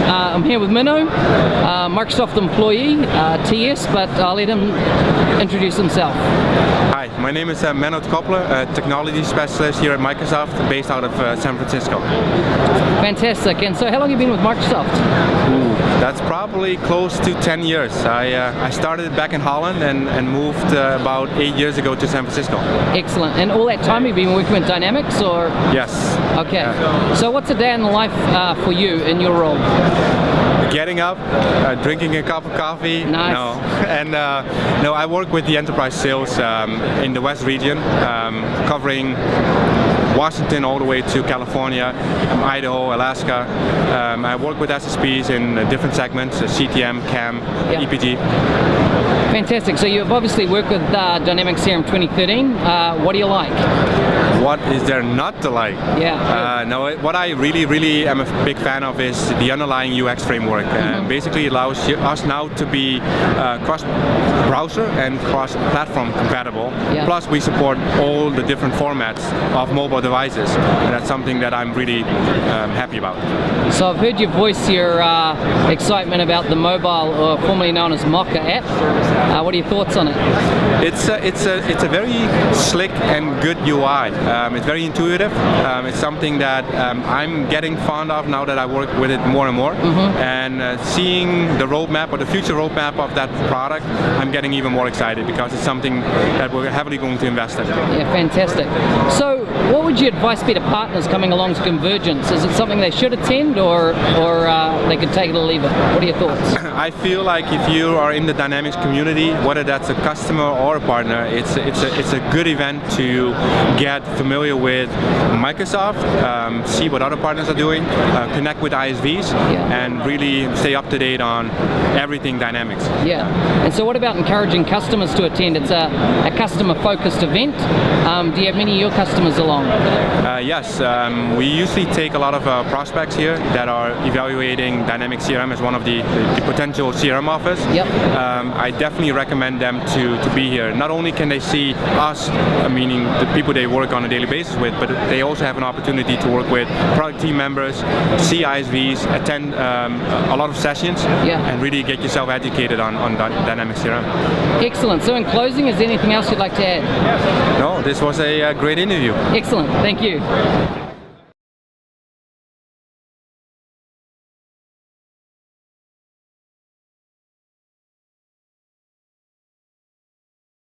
I'm here with Menno, Microsoft employee, TS, but I'll let him introduce himself. Hi, my name is Menno Koppele, a technology specialist here at Microsoft, based out of San Francisco. Fantastic. And so how long have you been with Microsoft? That's probably close to 10 years. I started back in Holland and moved about 8 years ago to San Francisco. Excellent. And all that time you've been working with Dynamics, or? Yes. Okay. So what's a day in the life for you in your role? Getting up, drinking a cup of coffee. Nice. No, and no, I work with the enterprise sales in the West region, covering Washington all the way to California, Idaho, Alaska. I work with SSPs in different segments, CTM, CAM, EPG. Fantastic. So you've obviously worked with Dynamics CRM 2013. What do you like? What is there not to like? Yeah. No, what I really am a big fan of is the underlying UX framework. Basically it allows us now to be cross-browser and cross-platform compatible. Yeah. Plus we support all the different formats of mobile devices. And that's something that I'm really happy about. So I've heard you voice your excitement about the mobile, or formerly known as Mocha app. What are your thoughts on it? It's a very slick and good UI. It's very intuitive. It's something that I'm getting fond of now that I work with it more and more. And seeing the roadmap or the future roadmap of that product, I'm getting even more excited because it's something that we're heavily going to invest in. Yeah, fantastic. So what would your advice be to partners coming along to Convergence? Is it something they should attend, or they could take it or leave it? What are your thoughts? I feel like if you are in the Dynamics community, whether that's a customer or a partner, it's a good event to get familiar with Microsoft, see what other partners are doing, connect with ISVs, and really stay up to date on everything Dynamics. Yeah. And so what about encouraging customers to attend? It's a customer-focused event. Do you have many of your customers along? Yes. We usually take a lot of prospects here that are evaluating Dynamics CRM as one of the potential CRM offers. Yep. I definitely recommend them to be here. Not only can they see us, meaning the people they work on a daily basis with, but they also have an opportunity to work with product team members, see ISVs, attend a lot of sessions, and really get yourself educated on Dynamics CRM. Excellent. So in closing, is there anything else you'd like to add? No, this was a great interview. Excellent. Thank you.